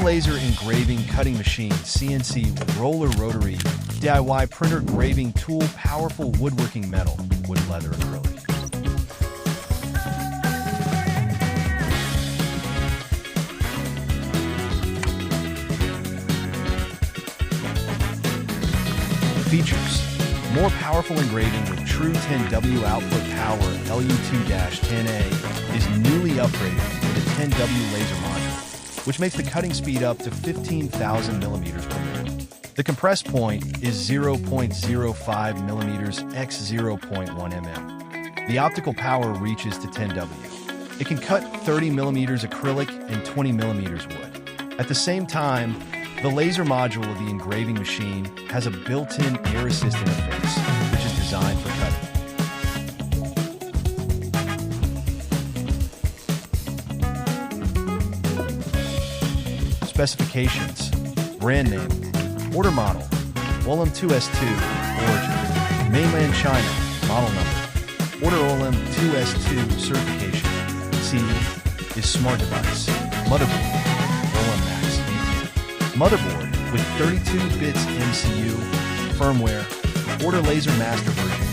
laser engraving cutting machine, CNC roller rotary, DIY printer graving tool, powerful woodworking metal, wood, leather, acrylic. Features: more powerful engraving with true 10W output power. LU2-10A is newly upgraded with a 10W laser module, which makes the cutting speed up to 15,000 millimeters per minute. The compress point is 0.05 millimeters x 0.1 mm. The optical power reaches to 10W. It can cut 30 millimeters acrylic and 20 millimeters wood. At the same time, the laser module of the engraving machine has a built-in air assist interface, which is designed for cutting. Specifications: brand name, order model, OLM 2S2, origin, mainland China, model number, order OLM 2S2 certification, CE, is smart device, motherboard, OLM Max, motherboard with 32 bits MCU, firmware, order laser master version